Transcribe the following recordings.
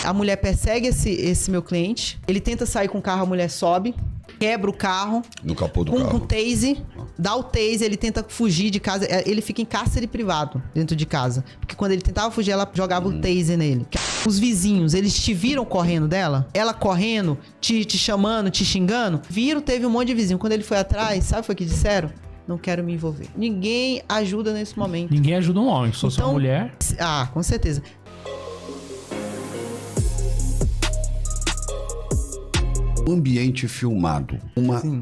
A mulher persegue esse meu cliente, ele tenta sair com o carro, a mulher sobe, quebra o carro. No capô do com carro. Com tase, dá o tase, ele tenta fugir de casa. Ele fica em cárcere privado dentro de casa. Porque quando ele tentava fugir, ela jogava o tase nele. Os vizinhos, eles te viram correndo dela? Ela correndo, te chamando, te xingando? Viram, teve um monte de vizinho. Quando ele foi atrás, sabe o que foi que disseram? Não quero me envolver. Ninguém ajuda nesse momento. Ninguém ajuda um homem, se fosse uma mulher. Ah, com certeza. O ambiente filmado,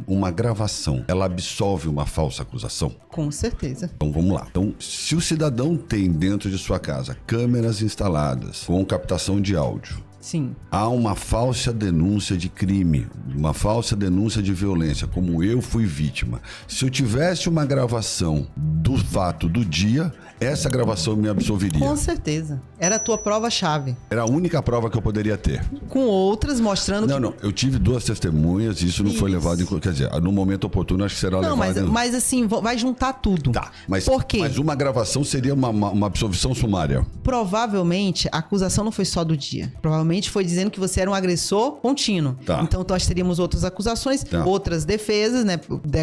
uma gravação, ela absolve uma falsa acusação? Com certeza. Então vamos lá. Então, se o cidadão tem dentro de sua casa câmeras instaladas com captação de áudio, sim, há uma falsa denúncia de crime, uma falsa denúncia de violência, como eu fui vítima. Se eu tivesse uma gravação do fato do dia, essa gravação me absolveria. Com certeza. Era a tua prova-chave. Era a única prova que eu poderia ter. Com outras mostrando que... Não. Eu tive 2 testemunhas e isso não foi levado em... Quer dizer, no momento oportuno acho que será levado... Não, mas assim, vai juntar tudo. Tá, mas, por quê? Mas uma gravação seria uma absolvição sumária. Provavelmente, a acusação não foi só do dia. Provavelmente foi dizendo que você era um agressor contínuo. Tá. Então, nós teríamos outras acusações, outras defesas, né?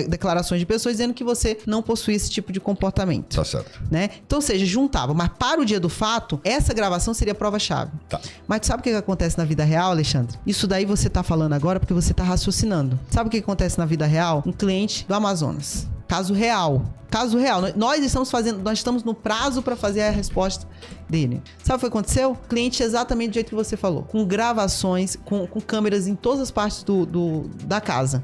Declarações de pessoas dizendo que você não possui esse tipo de comportamento. Tá certo. Né? Então, ou seja, juntava. Mas para o dia do fato, essa gravação seria prova-chave. Tá. Mas tu sabe o que acontece na vida real, Alexandre? Isso daí você tá falando agora porque você tá raciocinando. Sabe o que acontece na vida real? Um cliente do Amazonas. Caso real. Caso real. Nós estamos no prazo para fazer a resposta dele. Sabe o que aconteceu? Cliente exatamente do jeito que você falou. Com gravações, com câmeras em todas as partes da casa.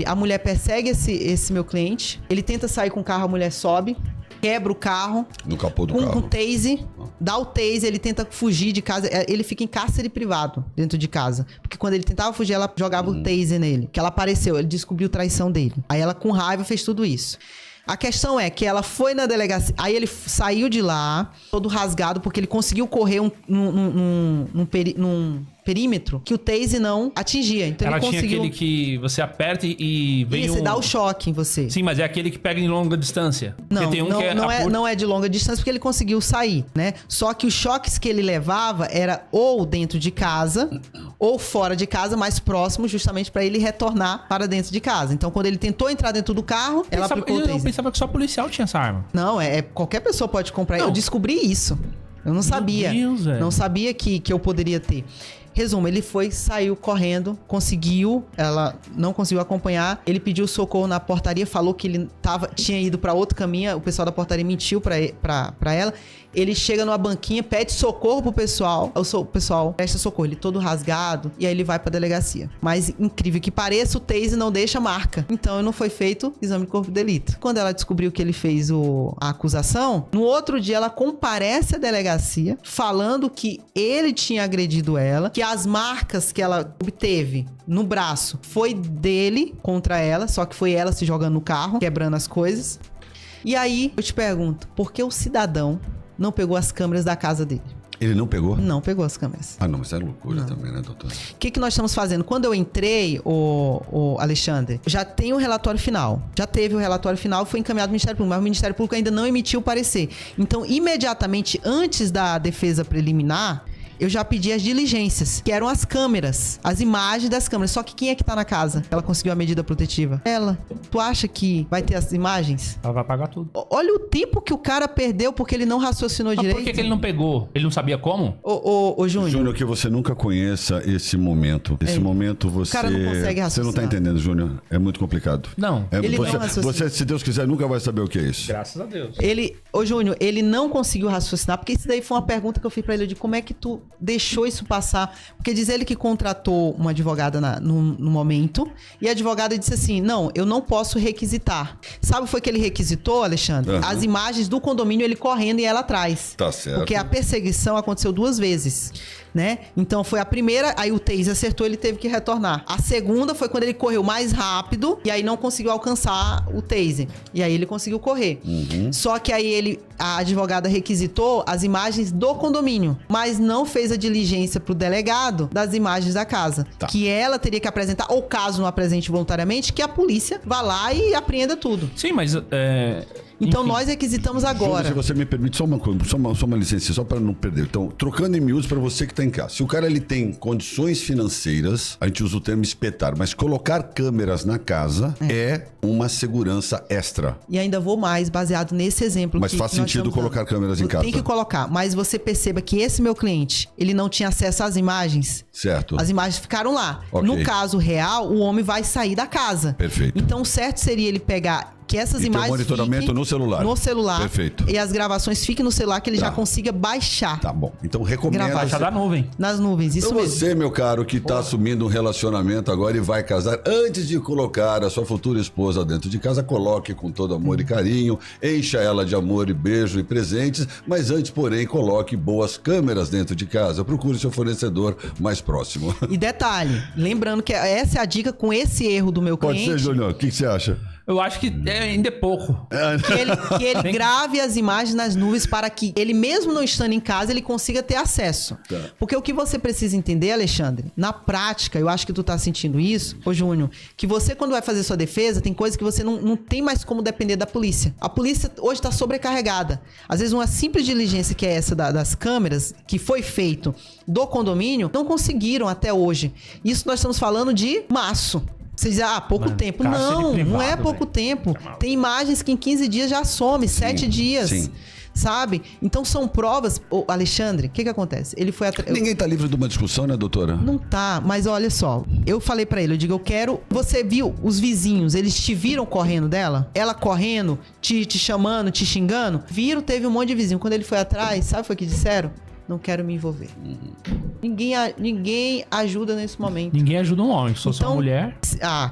A mulher persegue esse meu cliente. Ele tenta sair com o carro, a mulher sobe. Quebra o carro. No capô do carro. Com tase. Dá o tase, ele tenta fugir de casa. Ele fica em cárcere privado dentro de casa. Porque quando ele tentava fugir, ela jogava o tase nele. Que ela apareceu, ele descobriu traição dele. Aí ela, com raiva, fez tudo isso. A questão é que ela foi na delegacia. Aí ele saiu de lá, todo rasgado, porque ele conseguiu correr num perímetro que o tase não atingia. Então ela ele conseguiu... tinha aquele que você aperta e vem Isso, dá o choque em você. Sim, mas é aquele que pega em longa distância. Não, tem não é de longa distância porque ele conseguiu sair, né? Só que os choques que ele levava era ou dentro de casa ou fora de casa, mais próximo, justamente para ele retornar para dentro de casa. Então, quando ele tentou entrar dentro do carro, ela aplicou o taser. Eu pensava que só policial tinha essa arma. Não, qualquer pessoa pode comprar. Não. Eu descobri isso. Eu não sabia. Meu Deus, não sabia que eu poderia ter. Resumo, ele saiu correndo, ela não conseguiu acompanhar, ele pediu socorro na portaria, falou que ele tinha ido para outro caminho, o pessoal da portaria mentiu para ela. Ele chega numa banquinha, pede socorro pro pessoal, o pessoal presta socorro, ele todo rasgado, e aí ele vai pra delegacia. Mas, incrível que pareça, o tase não deixa marca. Então, não foi feito exame de corpo de delito. Quando ela descobriu que ele fez a acusação, no outro dia ela comparece à delegacia, falando que ele tinha agredido ela, que as marcas que ela obteve no braço foi dele contra ela, só que foi ela se jogando no carro, quebrando as coisas. E aí, eu te pergunto, por que o cidadão não pegou as câmeras da casa dele? Ele não pegou? Não pegou as câmeras. Ah, não, mas é loucura também, né, doutor? O que nós estamos fazendo? Quando eu entrei, o Alexandre, já tem o relatório final. Já teve o relatório final, foi encaminhado ao Ministério Público, mas o Ministério Público ainda não emitiu o parecer. Então, imediatamente antes da defesa preliminar, eu já pedi as diligências, que eram as câmeras, as imagens das câmeras. Só que quem é que tá na casa? Ela conseguiu a medida protetiva? Ela. Tu acha que vai ter as imagens? Ela vai pagar tudo. Olha o tempo que o cara perdeu porque ele não raciocinou direito. Por que ele não pegou? Ele não sabia como? Ô, Júnior. Júnior, que você nunca conheça esse momento. Esse momento você... O cara não consegue raciocinar. Você não tá entendendo, Júnior. É muito complicado. Não. Ele não raciocina. Você, se Deus quiser, nunca vai saber o que é isso. Graças a Deus. Ô, Júnior, ele não conseguiu raciocinar, porque isso daí foi uma pergunta que eu fiz pra ele, de como é que tu deixou isso passar, porque diz ele que contratou uma advogada no momento, e a advogada disse assim, não, eu não posso requisitar. Sabe o que foi que ele requisitou, Alexandre? As imagens do condomínio, ele correndo e ela atrás. Tá certo. Porque a perseguição aconteceu 2 vezes, né? Então foi a primeira, aí o Taser acertou, ele teve que retornar. A segunda foi quando ele correu mais rápido, e aí não conseguiu alcançar o Taser. E aí ele conseguiu correr. Só que aí a advogada requisitou as imagens do condomínio, mas não fez a diligência pro delegado das imagens da casa. Tá. Que ela teria que apresentar, ou caso não apresente voluntariamente, que a polícia vá lá e apreenda tudo. Sim, mas Então Enfim. nós requisitamos Júlio, agora. se você me permite, só uma licença, só para não perder. Então, trocando em miúdos para você que está em casa. Se o cara ele tem condições financeiras, a gente usa o termo espetar, mas colocar câmeras na casa é uma segurança extra. E ainda vou mais, baseado nesse exemplo. Mas que faz nós sentido estamos colocar dando. câmeras em casa. Tem que colocar, mas você perceba que esse meu cliente, ele não tinha acesso às imagens. Certo. As imagens ficaram lá. Ok. No caso real, o homem vai sair da casa. Perfeito. Então, o certo seria ele pegar que essas E ter o imagens monitoramento fiquem no celular. No celular. Perfeito. E as gravações fiquem no celular, que ele Tá. já consiga baixar Tá bom. Então, recomendo... Gravar. Baixa da nuvem. nas nuvens. Isso Então mesmo. você, meu caro, que está assumindo um relacionamento agora e vai casar, antes de colocar a sua futura esposa dentro de casa, coloque com todo amor e carinho, encha ela de amor e beijo e presentes, mas antes, porém, coloque boas câmeras dentro de casa. Procure seu fornecedor mais próximo. E detalhe, lembrando que essa é a dica com esse erro do meu Pode cliente. ser, Júnior? O que você acha? Eu acho que ainda é pouco. Que ele grave as imagens nas nuvens para que ele, mesmo não estando em casa, ele consiga ter acesso. Tá. Porque o que você precisa entender, Alexandre, na prática, eu acho que tu tá sentindo isso, ô Júnior, que você, quando vai fazer sua defesa, tem coisas que você não tem mais como depender da polícia. A polícia hoje tá sobrecarregada. Às vezes, uma simples diligência que é essa das câmeras, que foi feito do condomínio, não conseguiram até hoje. Isso nós estamos falando de março. Você diz, pouco Mano, tempo. cárcere Não privado, é pouco velho. tempo. Tem imagens que em 15 dias já some, 7 dias. sim. Sabe? Então são provas. Ô, Alexandre, o que acontece? Ele foi atrás. Ninguém está livre de uma discussão, né, doutora? Não tá, mas olha só. Eu falei pra ele, eu digo, eu quero. Você viu os vizinhos, eles te viram correndo dela? Ela correndo, te chamando, te xingando? Viram, teve um monte de vizinho. Quando ele foi atrás, sabe o que foi que disseram? Não quero me envolver. Ninguém ajuda nesse momento. Ninguém ajuda um homem. Se fosse uma mulher...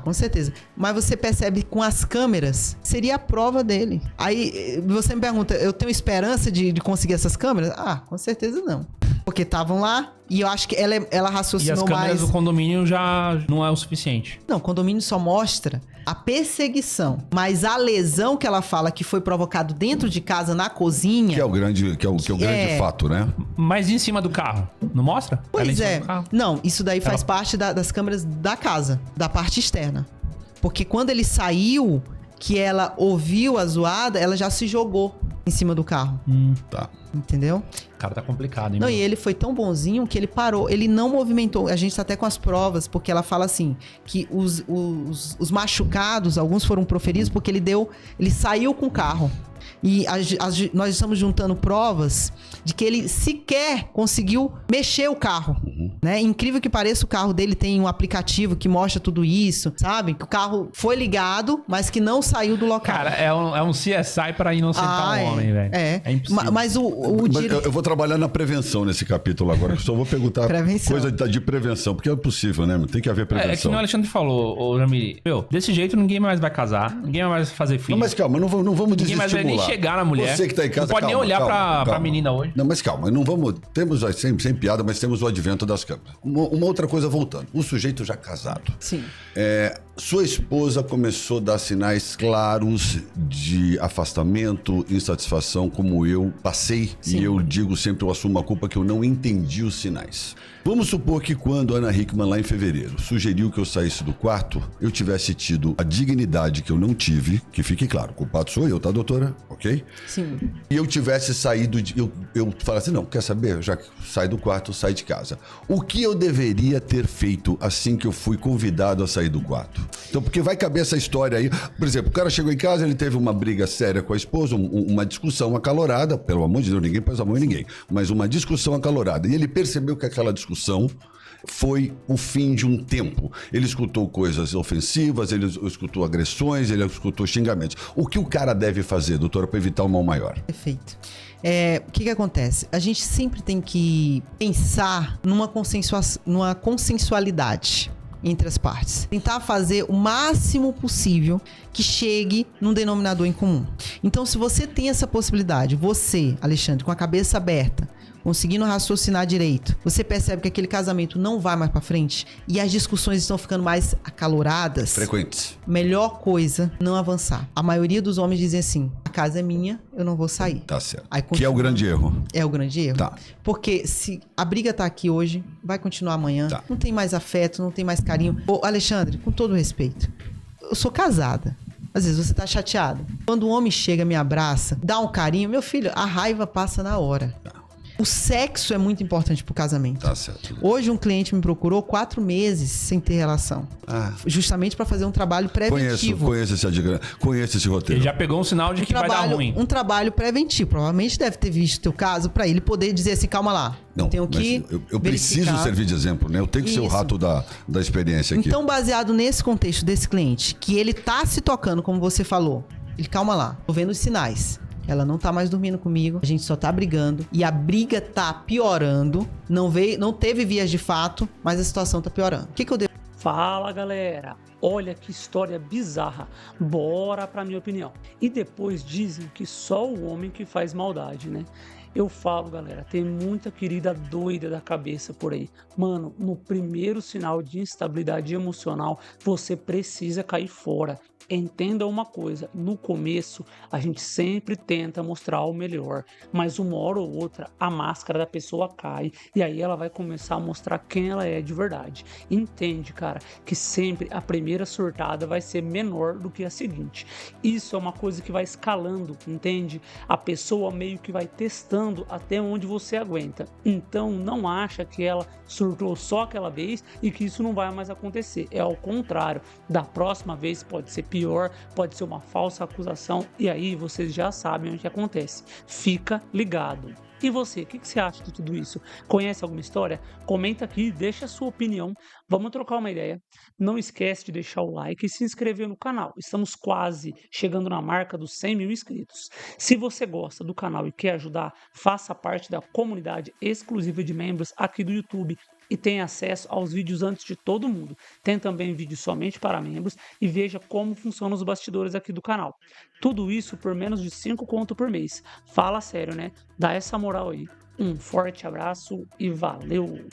Com certeza. Mas você percebe que com as câmeras, seria a prova dele. Aí você me pergunta, eu tenho esperança de conseguir essas câmeras? Com certeza não. Porque estavam lá e eu acho que ela E as raciocinou câmeras mais. do condomínio já não é o suficiente. Não, o condomínio só mostra a perseguição. Mas a lesão que ela fala que foi provocado dentro de casa, na cozinha. Que é o grande, grande fato, né? Mas e em cima do carro? Não mostra? Ela em Pois cima é. do carro? Não, isso daí faz parte das câmeras da casa, da parte externa. Porque quando ele saiu, que ela ouviu a zoada, ela já se jogou em cima do carro. Tá. Entendeu? O cara tá complicado, hein? Não, mano? e ele foi tão bonzinho que ele parou. Ele não movimentou. A gente tá até com as provas, porque ela fala assim, que os machucados, alguns foram proferidos porque ele saiu com o carro. E nós estamos juntando provas de que ele sequer conseguiu mexer o carro, né? Incrível que pareça, o carro dele tem um aplicativo que mostra tudo isso, sabe? Que o carro foi ligado, mas que não saiu do local. Cara, é um CSI pra inocentar um homem, velho. É impossível. Mas Mas eu vou trabalhar na prevenção nesse capítulo agora, que eu só vou perguntar Prevenção. coisa de prevenção, porque é possível, né? Tem que haver É que prevenção. nem o Alexandre falou, ô Jamiri. Meu, desse jeito ninguém mais vai casar, ninguém mais vai fazer filho. Não, mas calma, não vamos Ninguém mais vai nem desestimular. chegar na mulher. Você que tá em casa, Não pode nem calma, olhar calma. pra menina hoje. Não, mas calma, não vamos... Temos, sem piada, mas temos o advento das câmeras. Uma outra coisa voltando. O sujeito já casado. Sim. Sua esposa começou a dar sinais claros de afastamento, insatisfação, como eu passei. Sim. E eu digo sempre, eu assumo a culpa que eu não entendi os sinais. Vamos supor que quando a Ana Hickman, lá em fevereiro, sugeriu que eu saísse do quarto, eu tivesse tido a dignidade que eu não tive, que fique claro, o culpado sou eu, tá, doutora? Ok? Sim. E eu tivesse saído, eu falasse, não, quer saber? Já que sai do quarto, sai de casa. O que eu deveria ter feito assim que eu fui convidado a sair do quarto? Então, porque vai caber essa história aí. Por exemplo, o cara chegou em casa, ele teve uma briga séria com a esposa, uma discussão acalorada, pelo amor de Deus, ninguém pôs a mão em ninguém, mas uma discussão acalorada. E ele percebeu que aquela discussão foi o fim de um tempo. Ele escutou coisas ofensivas, ele escutou agressões, ele escutou xingamentos. O que o cara deve fazer, doutora, para evitar um mal maior? Perfeito. O que acontece? A gente sempre tem que pensar numa consensualidade entre as partes. Tentar fazer o máximo possível que chegue num denominador em comum. Então, se você tem essa possibilidade, você, Alexandre, com a cabeça aberta, conseguindo raciocinar direito, você percebe que aquele casamento não vai mais pra frente e as discussões estão ficando mais acaloradas. Frequentes. Melhor coisa, não avançar. A maioria dos homens dizem assim, a casa é minha, eu não vou sair. Tá certo. Aí Que é o grande erro. É o grande erro? Tá. Porque se a briga tá aqui hoje, vai continuar amanhã, Tá. não tem mais afeto, não tem mais carinho. Ô, Alexandre, com todo respeito, eu sou casada. Às vezes você tá chateado. Quando o homem chega, me abraça, dá um carinho, meu filho, a raiva passa na hora. O sexo é muito importante pro casamento. Tá certo. Hoje um cliente me procurou 4 meses sem ter relação. Justamente para fazer um trabalho preventivo. Conheço esse roteiro. Ele já pegou um sinal de que vai dar ruim. Um trabalho preventivo. Provavelmente deve ter visto o teu caso para ele poder dizer assim, calma lá. Não, tenho que eu preciso servir de exemplo, né? Eu tenho que ser o rato da experiência aqui. Então, baseado nesse contexto desse cliente, que ele tá se tocando, como você falou, ele, calma lá, tô vendo os sinais. Ela não tá mais dormindo comigo, a gente só tá brigando. E a briga tá piorando. Não teve vias de fato, mas a situação tá piorando. O que eu devo? Fala, galera! Olha que história bizarra. Bora pra minha opinião. E depois dizem que só o homem que faz maldade, né? Eu falo, galera, tem muita querida doida da cabeça por aí. Mano, no primeiro sinal de instabilidade emocional, você precisa cair fora. Entenda uma coisa, no começo a gente sempre tenta mostrar o melhor, mas uma hora ou outra a máscara da pessoa cai e aí ela vai começar a mostrar quem ela é de verdade. Entende, cara, que sempre a primeira surtada vai ser menor do que a seguinte. Isso é uma coisa que vai escalando, entende? A pessoa meio que vai testando até onde você aguenta. Então não acha que ela surtou só aquela vez e que isso não vai mais acontecer. É ao contrário, da próxima vez pode ser pior, pode ser uma falsa acusação e aí vocês já sabem o que acontece. Fica ligado. E você, o que você acha de tudo isso? Conhece alguma história? Comenta aqui, deixa a sua opinião. Vamos trocar uma ideia. Não esquece de deixar o like e se inscrever no canal. Estamos quase chegando na marca dos 100 mil inscritos. Se você gosta do canal e quer ajudar, faça parte da comunidade exclusiva de membros aqui do YouTube e tenha acesso aos vídeos antes de todo mundo. Tem também vídeos somente para membros e veja como funcionam os bastidores aqui do canal. Tudo isso por menos de 5 conto por mês. Fala sério, né? Dá essa moral aí. Um forte abraço e valeu!